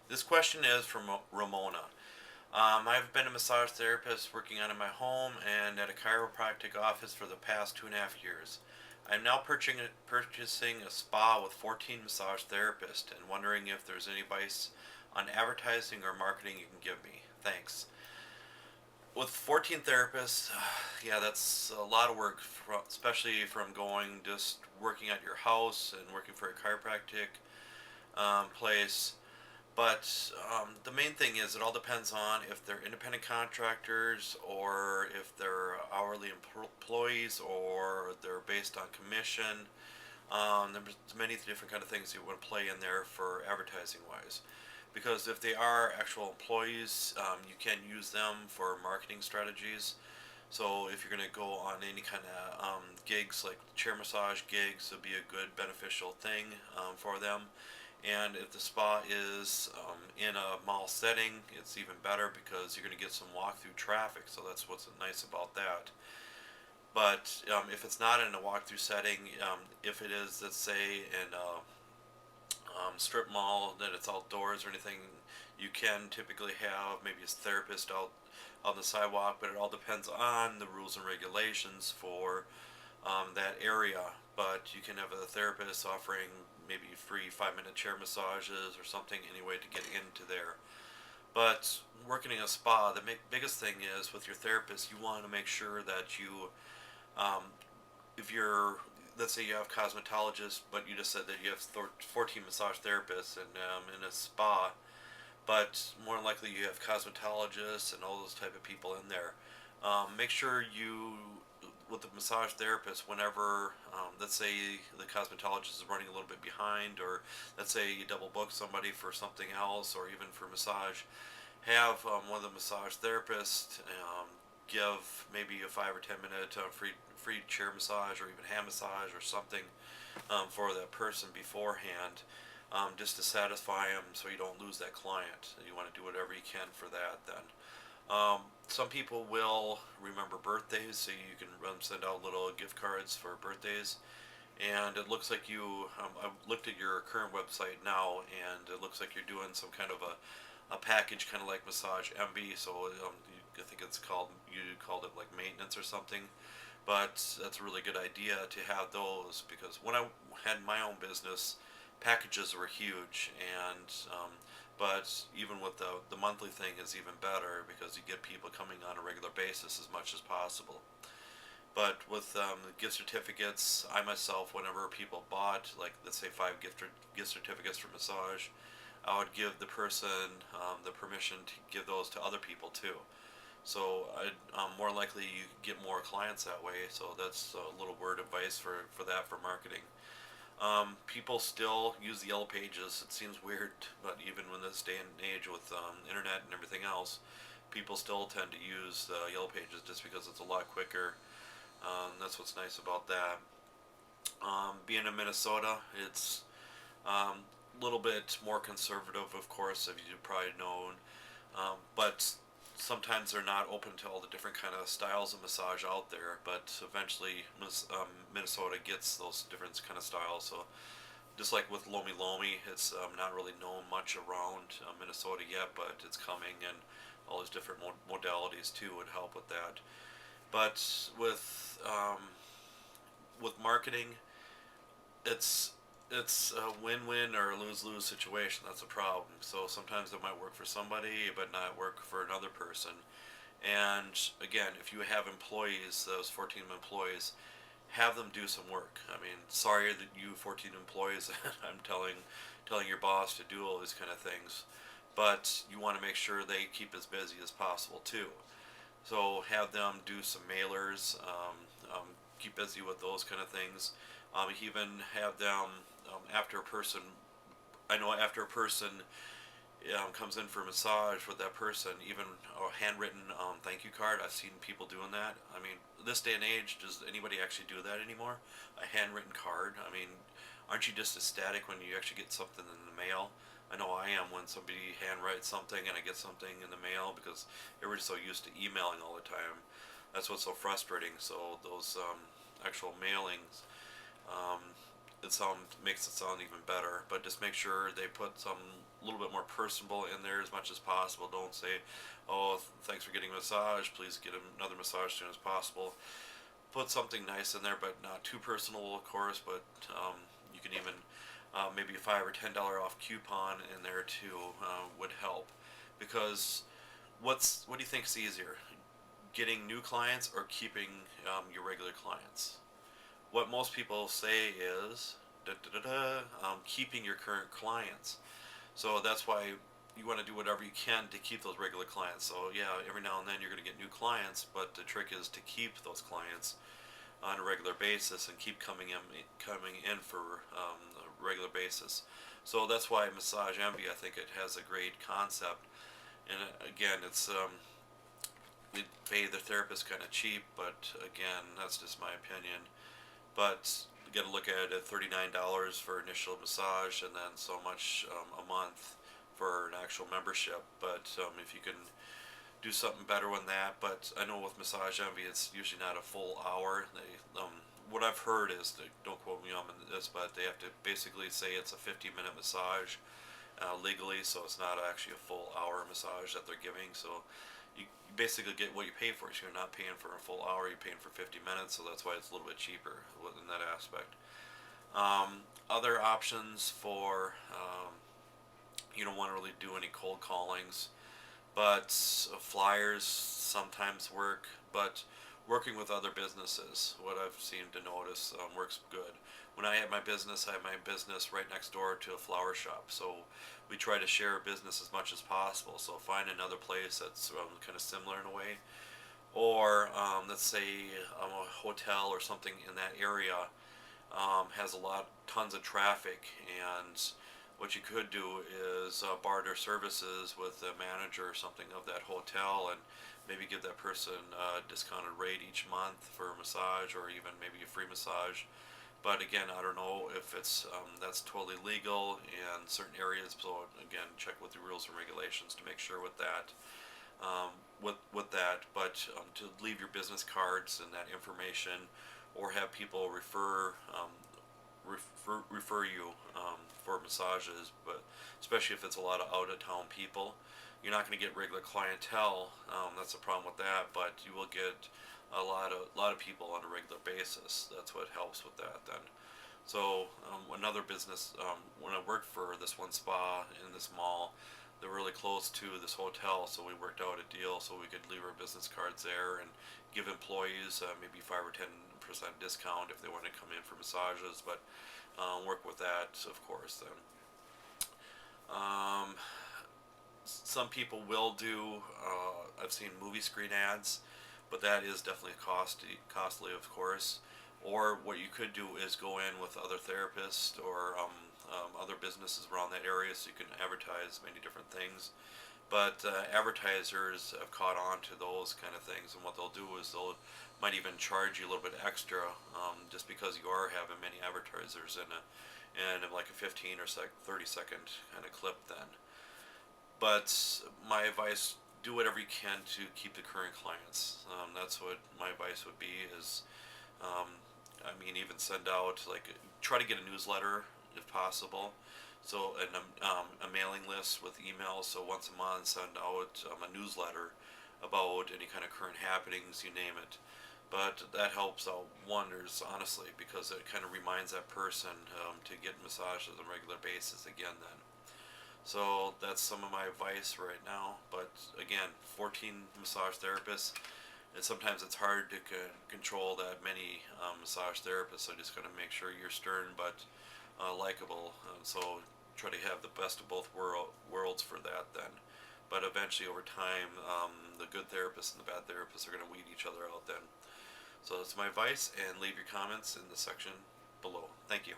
This question is from Ramona. I've been a massage therapist working out of my home and at a chiropractic office for the past 2.5 years. I'm now purchasing a spa with 14 massage therapists and wondering if there's any advice on advertising or marketing you can give me. Thanks. With 14 therapists, yeah, that's a lot of work, especially from going just working at your house and working for a chiropractic place. But the main thing is, it all depends on if they're independent contractors or if they're hourly employees or they're based on commission. There's many different kind of things you want to play in there for advertising wise. Because if they are actual employees, you can use them for marketing strategies. So if you're going to go on any kind of gigs like chair massage gigs, it'll be a good beneficial thing for them. And if the spa is in a mall setting, it's even better because you're going to get some walk-through traffic. So that's what's nice about that. But if it's not in a walk-through setting, if it is, let's say, in a strip mall that it's outdoors or anything, you can typically have maybe a therapist out on the sidewalk, but it all depends on the rules and regulations for that area. But you can have a therapist offering maybe free 5 minute chair massages or something anyway to get into there. But working in a spa, the biggest thing is with your therapist, you want to make sure that you, um, if you're, let's say you have cosmetologists, but you just said that you have 14 massage therapists in a spa, but more than likely you have cosmetologists and all those type of people in there. Make sure you, with the massage therapist, whenever, let's say the cosmetologist is running a little bit behind, or let's say you double book somebody for something else, or even for massage, have one of the massage therapists give maybe a 5 or 10 minute free chair massage or even hand massage or something for that person beforehand, just to satisfy them so you don't lose that client. You want to do whatever you can for that then. Some people will remember birthdays, so you can send out little gift cards for birthdays. And it looks like I've looked at your current website now, and it looks like you're doing some kind of a package, kind of like Massage MB. So I think you called it like maintenance or something. But that's a really good idea to have those, because when I had my own business, packages were huge, and but even with the monthly thing is even better because you get people coming on a regular basis as much as possible. But with gift certificates, I myself, whenever people bought, like let's say five gift certificates for massage, I would give the person the permission to give those to other people too. So more likely you get more clients that way. So that's a little word advice for that for marketing. People still use the yellow pages. It seems weird, but even in this day and age with internet and everything else, people still tend to use the yellow pages just because it's a lot quicker. That's what's nice about that. Being in Minnesota, it's a little bit more conservative, of course, as you probably know, but sometimes they're not open to all the different kind of styles of massage out there. But eventually, Minnesota gets those different kind of styles. So just like with Lomi Lomi, it's not really known much around Minnesota yet, but it's coming, and all those different modalities too would help with that. But with marketing, it's it's a win-win or a lose-lose situation. That's a problem. So sometimes it might work for somebody, but not work for another person. And again, if you have employees, those 14 employees, have them do some work. I mean, sorry that you 14 employees, I'm telling your boss to do all these kind of things, but you want to make sure they keep as busy as possible too. So have them do some mailers, keep busy with those kind of things. Even have them after a person. I know after a person comes in for a massage with that person, even a handwritten thank you card. I've seen people doing that. I mean, this day and age, does anybody actually do that anymore? A handwritten card? I mean, aren't you just ecstatic when you actually get something in the mail? I know I am when somebody handwrites something and I get something in the mail, because everybody's so used to emailing all the time. That's what's so frustrating. So those actual mailings, um, makes it sound even better. But just make sure they put some a little bit more personable in there as much as possible. Don't say, "Oh, thanks for getting a massage. Please get another massage as soon as possible." Put something nice in there, but not too personal, of course. But you can even maybe a $5 or $10 off coupon in there too would help, because what do you think is easier, getting new clients or keeping your regular clients? What most people say is keeping your current clients. So that's why you want to do whatever you can to keep those regular clients. So yeah, every now and then you're going to get new clients, but the trick is to keep those clients on a regular basis and keep coming in for a regular basis. So that's why Massage Envy, I think it has a great concept. And again, they pay the therapist kind of cheap, but again, that's just my opinion. But you got to look at it at $39 for initial massage, and then so much a month for an actual membership. But if you can do something better than that, but I know with Massage Envy, it's usually not a full hour. What I've heard is, don't quote me on this, but they have to basically say it's a 50-minute massage legally, so it's not actually a full hour massage that they're giving. So you basically get what you pay for. So you're not paying for a full hour, you're paying for 50 minutes, so that's why it's a little bit cheaper in that aspect. Other options for, you don't want to really do any cold callings, but flyers sometimes work. But working with other businesses, what I've seemed to notice works good. When I had my business, I had my business right next door to a flower shop, so we try to share business as much as possible. So find another place that's kind of similar in a way, or let's say a hotel or something in that area has tons of traffic, and what you could do is barter services with the manager or something of that hotel, and maybe give that person a discounted rate each month for a massage, or even maybe a free massage. But again, I don't know if that's totally legal in certain areas. So again, check with the rules and regulations to make sure with that. But to leave your business cards and that information, or have people refer you for massages, but especially if it's a lot of out of town people, you're not going to get regular clientele. That's the problem with that, but you will get a lot of people on a regular basis. That's what helps with that then. So another business, when I worked for this one spa in this mall, they're really close to this hotel, so we worked out a deal so we could leave our business cards there and give employees maybe 5 or 10% discount if they want to come in for massages. But work with that, of course. Then some people will do. I've seen movie screen ads, but that is definitely costly, of course. Or what you could do is go in with other therapists or other businesses around that area, so you can advertise many different things. But advertisers have caught on to those kind of things, and what they'll do is they'll might even charge you a little bit extra, just because you are having many advertisers in like a 15 or 30-second kind of clip then. But my advice: do whatever you can to keep the current clients. That's what my advice would be. Is I mean, even send out, like, try to get a newsletter if possible. So a mailing list with emails. So once a month, send out a newsletter about any kind of current happenings, you name it. But that helps out wonders, honestly, because it kind of reminds that person to get massages on a regular basis again then. So that's some of my advice right now. But again, 14 massage therapists, and sometimes it's hard to control that many massage therapists. So just gotta make sure you're stern but likable. So try to have the best of both worlds for that then. But eventually, over time, the good therapists and the bad therapists are going to weed each other out then. So that's my advice, and leave your comments in the section below. Thank you.